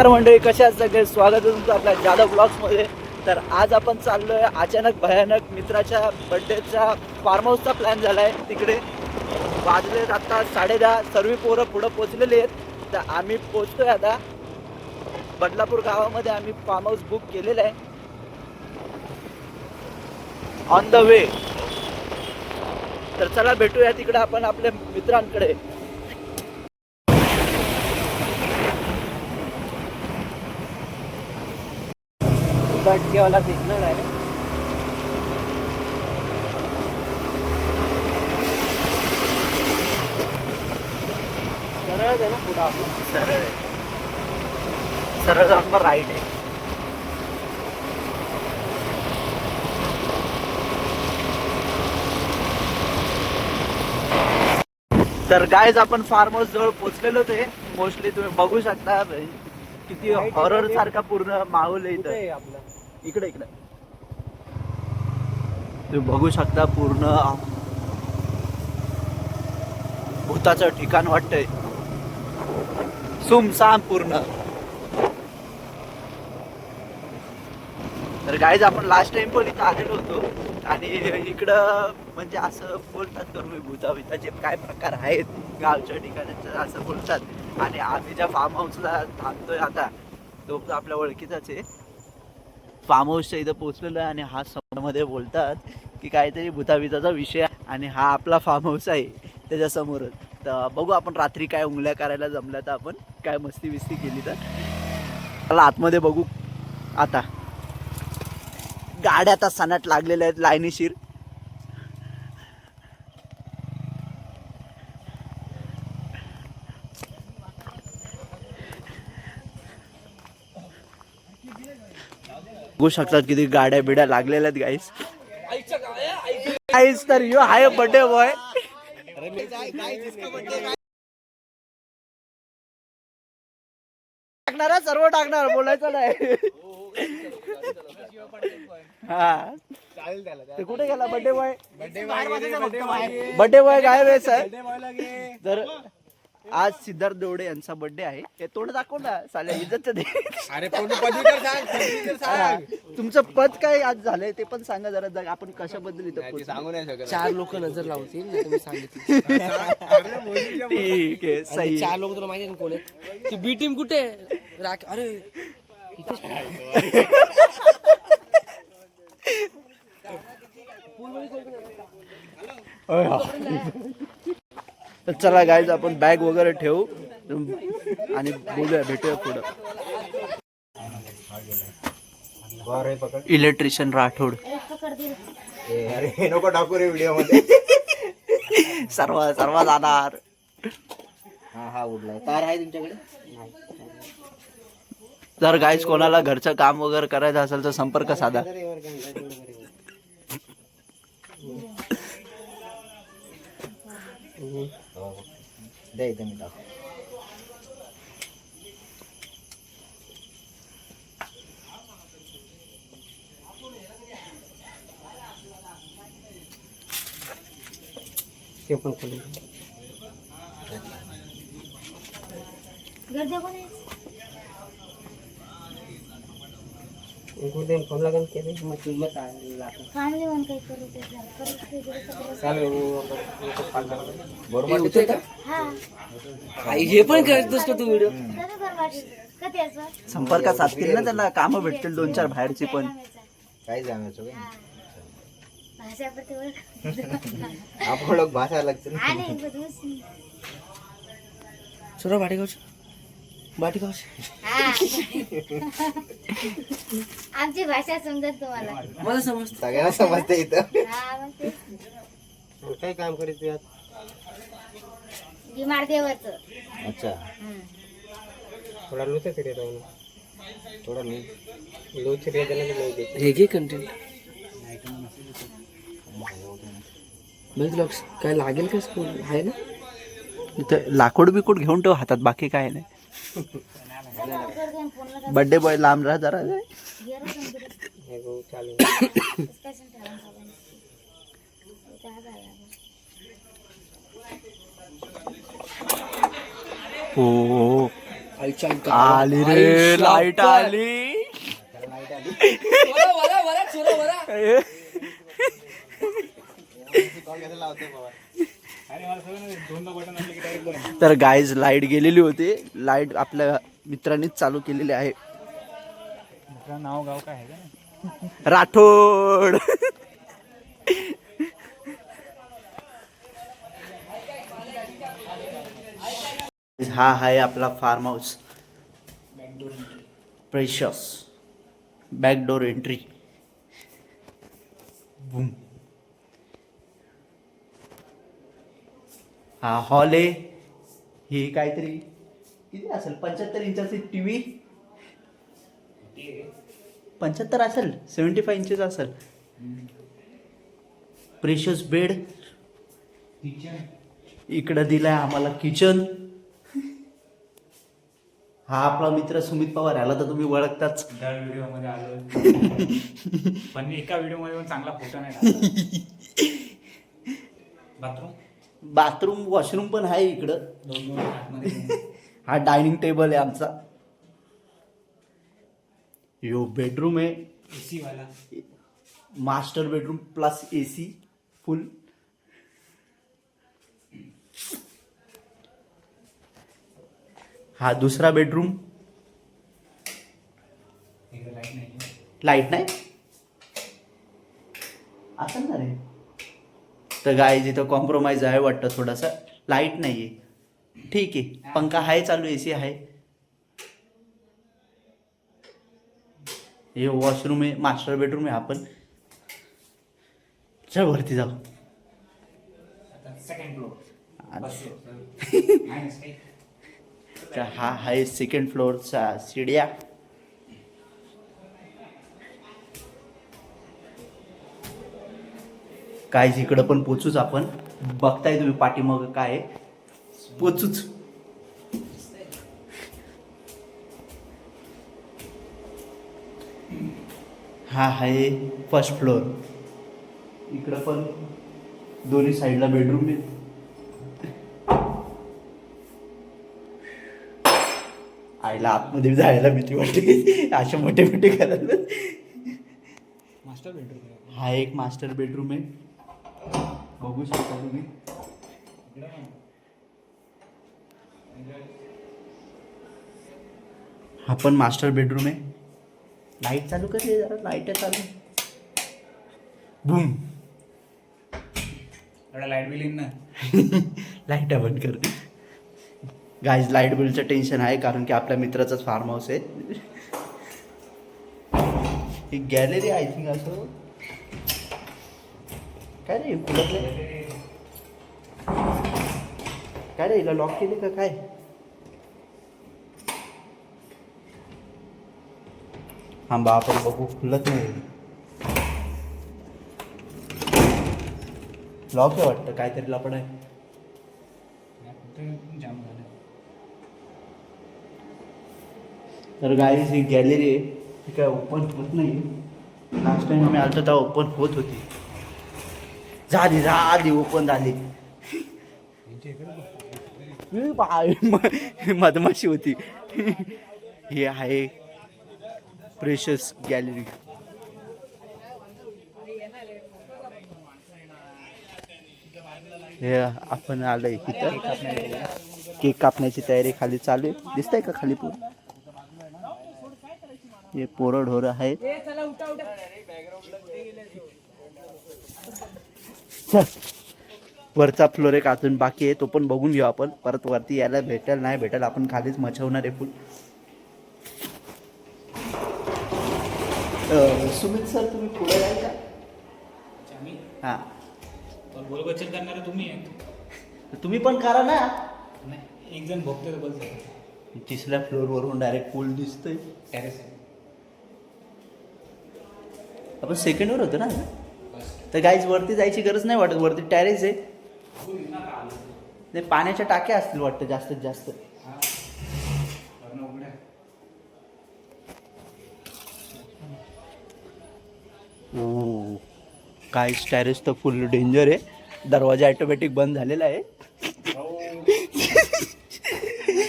नमस्कार मंडळी, कशा आहात सगळे? स्वागत आहे तुमचं आपल्या जाधव ब्लॉग्समध्ये. तर आज आपण चाललोय अचानक भयानक मित्राच्या बर्थडेचा फार्म हाऊसचा प्लॅन झाला आहे. तिकडे वाजले आता 10:30. सर्व पोरं पुढं पोचलेली आहेत. तर आम्ही पोचतोय आता बदलापूर गावामध्ये. आम्ही फार्म हाऊस बुक केलेलं आहे. On the way. तर चला भेटूया तिकडे आपण आपल्या मित्रांकडे. वाला सिग्नल आहे. सरळ आहे ना पुढं आपण. सरळ आहे. सरळ जाऊन राईट आहे. तर गाईज आपण फार्म हाऊस जवळ पोहोचलेलो ते. मोस्टली तुम्ही बघू शकता किती हॉरर सारखा पूर्ण माहोल आहे इथं. इकडे इकडे तुम्ही बघू शकता पूर्ण भूताचं ठिकाण वाटतंय. सुमसाम पूर्ण. तर गाईज आपण लास्ट टाइम पण इथं आलेलो होतो आणि इकडं म्हणजे असं बोलतात तुम्ही भूताचे काय प्रकार आहेत गावच्या ठिकाणी असं बोलतात. आणि आम्ही ज्या फार्म हाऊसला थांबतोय आता तो आपल्या ओळखीचाच आहे. फार्म हाऊसच्या इथं पोहोचलेलो आहे आणि हा समोरमध्ये बोलतात की काहीतरी भूताबिताचा विषय आहे आणि हा आपला फार्म हाऊस आहे त्याच्यासमोरच. तर बघू आपण रात्री काय उंगल्या करायला जमल्या तर आपण काय मस्ती बिस्ती केली तर मला आतमध्ये बघू. आता गाड्या आता सनाट लागलेल्या आहेत लाईनीशीर. बघू शकतात किती गाड्या बिड्या लागलेल्या आहेत गाईस. गाईस तर यो हाय बर्थडे बॉय. टाकणार सर्व टाकणार बोलायचं नाही. हा ते कुठे गेला बर्थडे बॉय? बर्थडे बॉय गायब आहे सर. तर आज सिद्धार्थ देवडे यांचा बर्थडे आहे. हे तोंड दाखव ना साल्या, इज्जत दे. अरे तुमचं पद काय आज झालंय ते पण सांगा जरा. आपण कशाबद्दल इथं सांगू नाही शकत. 4 लोक नजर लावतील तुम्ही सांगितलं. ठीक आहे, सही. 4 लोक तुला माहिती कोण आहे? ती बी टीम कुठे? अरे तर चला गाईज आपण बॅग वगैरे ठेवू आणि बोलूया, भेटूया पुढं. इलेक्ट्रिशियन राठोड. अरे नको टाकू रे व्हिडिओ मध्ये. सर्व जाणार. हा उडला. कार आहे तुमच्याकडे? जर गाईज कोणाला घरचं काम वगैरे करायचं असेल तर संपर्क साधा. दे इथं मी टाकू. ते पण कोण फोन लागेल केले मग किंमत हे पण करतोस का तू व्हिडिओ? संपर्क साधतील ना त्यांना, कामं भेटतील 2-4 बाहेरची पण. काय सांगायचं आपण लोक भाषा लागते ना. सुरा भाटेगावची आमची भाषा समजत तुम्हाला? मला समजत. सगळ्यांना समजते इथं. काय काम करायचं यात? देवाच. अच्छा. थोडा लोच तरी राहून थोडं लोच हे घे कंटेंट. ब्लॉग्स काय लागेल का स्कूल आहे ना इथं? लाकूड बिकूड घेऊन ठेव हातात, बाकी काय नाही. बर्थडे बॉय लांब राहा जरा. हो आली रे लाईट आली. तर गाईज लाईट गेलेली होती. लाईट आपल्या मित्रांनीच चालू केलेली आहे. नाव गाव काय आहे राठोड. हा आहे आपला farm house. Precious backdoor entry. Boom. हा हॉल आहे. ही काहीतरी किती असेल 75 इंचाची टीव्ही. 75 असेल 75 इंचेस असेल. Precious bed. इकडं दिलाय आम्हाला किचन. हा आपला मित्र सुमित पवार, याला तर तुम्ही ओळखताच. दर व्हिडिओ मध्ये आलो पण एका व्हिडिओ मध्ये पण चांगला फोटो नाही. बाथरूम बाथरूम वॉशरूम पण आहे इकडं. हा डायनिंग टेबल आहे आमचा. यो बेडरूम आहे. एसी वाला मास्टर बेडरूम प्लस एसी फुल. हा दुसरा बेडरूम. लाईट नाही. लाईट नाही असेल ना रे. तर गाय जिथं कॉम्प्रोमाइज आहे वाटतं थोडासा. लाईट नाहीये. ठीक आहे. पंखा आहे चालू. एसी आहे. हे वॉशरूम आहे. मास्टर बेडरूम आहे. आपण चल वरती जाऊ. Second floor. तर हा आहे सेकंड फ्लोअरचा शिड्या. काय इकडं पण पोचूच आपण. बघताय तुम्ही पाठीमागं काय आहे. पोचूच. हा आहे फर्स्ट फ्लोअर. इकडं पण दोन्ही साईडला बेडरूम आहे. आईला आतमध्ये जायला भीती वाटते अशा मोठे मोठे घरात. Master bedroom. हा एक मास्टर बेडरूम आहे. बघू शकता तुम्ही. हा पण मास्टर बेडरूम आहे. लाईट चालू कर रे जरा. लाईट चालू. बूम. लाईट बिल येईन ना. लाईट बंद कर. गाईज लाईट बिलचं टेन्शन आहे कारण की आपल्या मित्राचाच फार्म हाऊस आहे. ही गॅलरी आय थिंक. असं काय रे फुलतले काय रे. हिला लॉक केले का काय. हा बा आपण बघू. खुलत नाही. लॉक आहे वाटतं. काहीतरी लपड आहे. जाम झालं. तर गाईज ही गॅलरी आहे. ती काय ओपन होत नाही. लास्ट टाइम आम्ही आलो तेव्हा ओपन होत होती. झाली ओपन झाली. मधमाशी होती. हे आहे प्रेशस गॅलरी. हे आपण आलोय इथं. केक कापण्याची तयारी खाली चालू आहे. दिसतंय का खाली पूर्ण. हे पोरं ढोरं आहेत. चल वरचा फ्लोर एक अजून बाकी आहे. तो पण बघून घेऊ आपण. परत वरती यायला भेटेल नाही भेटेल. आपण खालीच मचवणार आहे फुल. सुमित सर तुम्ही पुढे याल का. हां बोलबच्चन करणारे तुम्ही आहे. तुम्ही पण करा ना. नाही एक जण बघतोय बस. 3ऱ्या फ्लोअरवरून डायरेक्ट पूल दिसतोय. टेरेस. आपण सेकंडवर होतो ना. तर गाईज वरती जायची गरज नाही वाटत. वरती टेरेस आहे. नाही पाण्याच्या टाक्या असतील वाटतं जास्तीत जास्त. काय टेरेस तर फुल डेंजर आहे. दरवाजा ऑटोमॅटिक बंद झालेला आहे.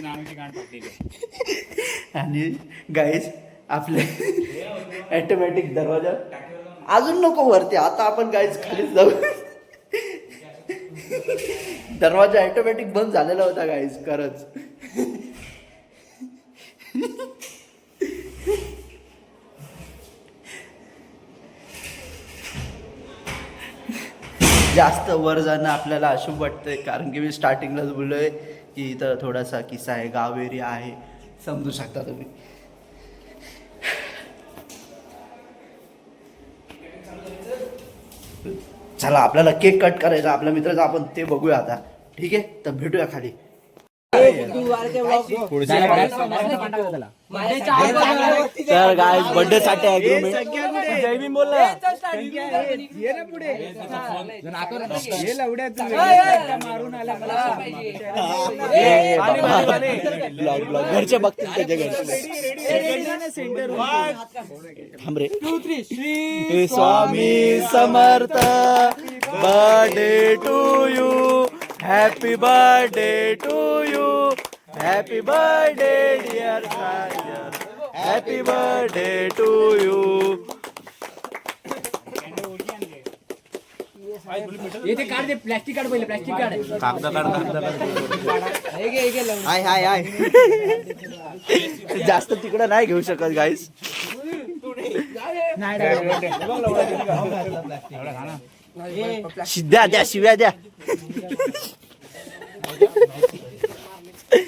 नावाची गाठ टाकलेली आहे. आणि गाईज आपले ऑटोमॅटिक दरवाजा अजून नको वरती, आता आपण गाईज खालीच जाऊ. दरवाजा ऑटोमॅटिक बंद झालेला होता गाईज खरंच. जास्त वर जाणं आपल्याला अशुभ वाटतंय, कारण की मी स्टार्टिंगलाच बोललोय की इथं थोडासा किस्सा आहे, गाव एरिया आहे, समजू शकता तुम्ही. चला आपल्याला केक कट करायचा आपल्या मित्राचा, आपण ते बघूया आता. ठीक आहे, तर भेटूया खाली. तर गाइस बर्थडे साठी अग्रीमेंट जय भीम बोल घरचे बघतील त्याच्या घरचे. थांब रे. Shri Swami Samarth, birthday to you, happy birthday to you, happy birthday dear Sajan, happy birthday to you. येते काढ दे, प्लास्टिक काढ पहिले, प्लास्टिक काढ. हाय हाय हाय. जास्त तिकडं नाही घेऊ शकत गाईस. द्या द्या शिव्या द्या.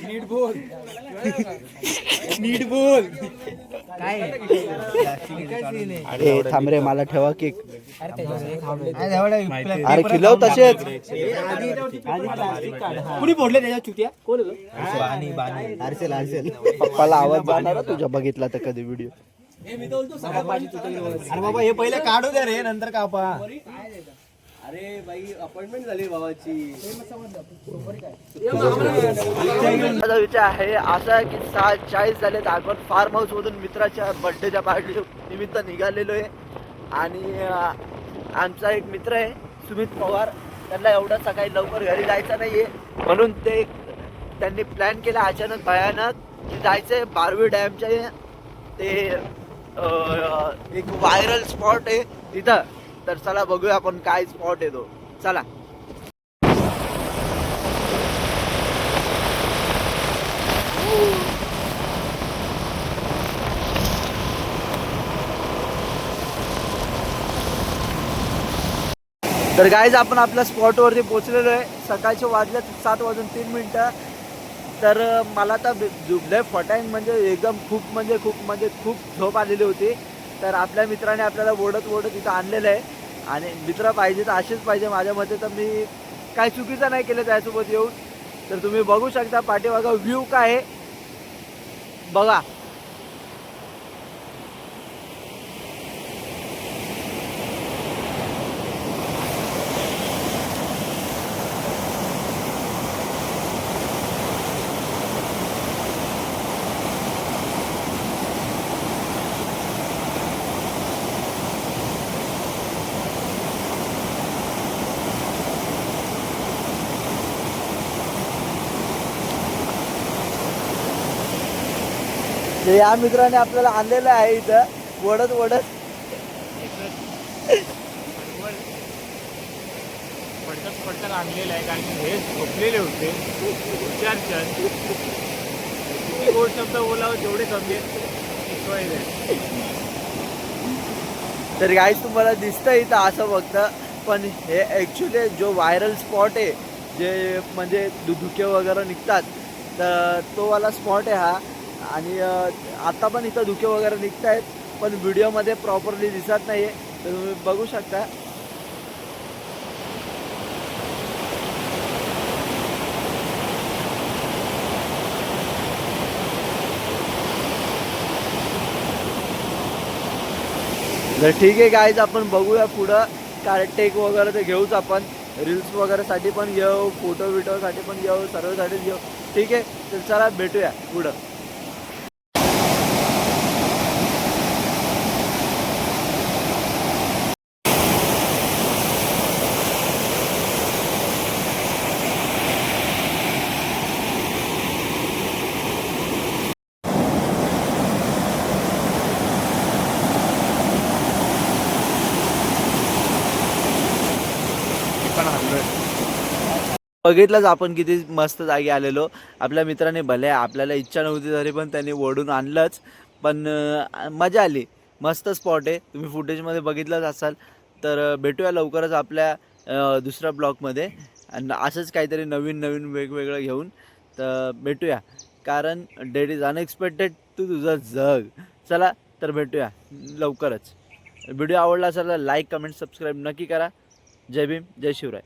नीट बोल. अरे थांब रे, मला ठेवा केक. अरे खिलव तसेच. कुणी फोडले त्याच्या चुट्या? कोण पप्पाला आवाज जाणार तुझ्या बघितला तर कधी व्हिडिओ. अरे बाबा हे पहिले काढू द्या रे, नंतर कापा. अरे बाई अपॉइंटमेंट झाली भावाची. माझा विचार आहे असा की 6:40 झालेत, आपण फार्म हाऊस मधून मित्राच्या बर्थडेच्या पार्टी निमित्त निघालेलो आहे. आणि आमचा एक मित्र आहे सुमित पवार, त्यांना एवढं सकाळी लवकर घरी जायचं नाहीये, म्हणून त्यांनी प्लॅन केला अचानक भयानक की जायचंय बारवी डॅमच्या. ते एक व्हायरल स्पॉट आहे तिथं, तर चला बघूया आपण काय स्पॉट आहे तो. चला. तर गाईज आपण आपल्या स्पॉटवरती पोहोचलेलो आहे. सकाळचे वाजले 7:03. तर मला तर लय फटाईन म्हणजे एकदम खूप झोप आलेली होती. तर आपल्या मित्राने आपल्याला ओढत इथं आणलेलं आहे. आणि मित्र पाहिजे तर असेच पाहिजे माझ्या मते. तर मी काय चुकीचं नाही केलं त्यासोबत येऊन. तर तुम्ही बघू शकता पाठीमागा व्ह्यू काय आहे बघा. या मित्राने आपल्याला आणलेलं आहे इथं ओढत पटकन आणलेलं आहे, कारण की हे झोपलेले होते. किती गोड शब्द बोलावं जेवढे कमी आहेत. तर गाईस तुम्हाला दिसतं इथं असं फक्त, पण हे ॲक्च्युली जो व्हायरल स्पॉट आहे जे म्हणजे धुके वगैरे निघतात, तर तो वाला स्पॉट आहे हा. आणि आता पण इथं धुके वगैरे निघत आहेत, पण व्हिडिओमध्ये प्रॉपरली दिसत नाही आहे. तर तुम्ही बघू शकता. तर ठीक आहे गाईज, आपण बघूया पुढं. टेक वगैरे तर घेऊच आपण, रील्स वगैरेसाठी पण घेऊ, फोटो बिटोसाठी पण घेऊ, सर्वसाठी घेऊ. ठीक आहे, तर चला भेटूया पुढं. बघितलंच आपण किती मस्त जागी आलेलो. आपल्या मित्राने भले आपल्याला इच्छा नव्हती तरी पण त्यांनी ओढून आणलंच. पण मजा आली. मस्त स्पॉट आहे. तुम्ही फुटेजमध्ये बघितलंच असाल. तर भेटूया लवकरच आपल्या दुसऱ्या ब्लॉगमध्ये आणि असंच काहीतरी नवीन नवीन वेगवेगळं घेऊन. तर भेटूया. कारण डेट इज अनएक्सपेक्टेड तू तुझं जग. चला तर भेटूया लवकरच. व्हिडिओ आवडला असेल तर लाईक कमेंट सबस्क्राईब नक्की करा. जय भीम जय शिवराय.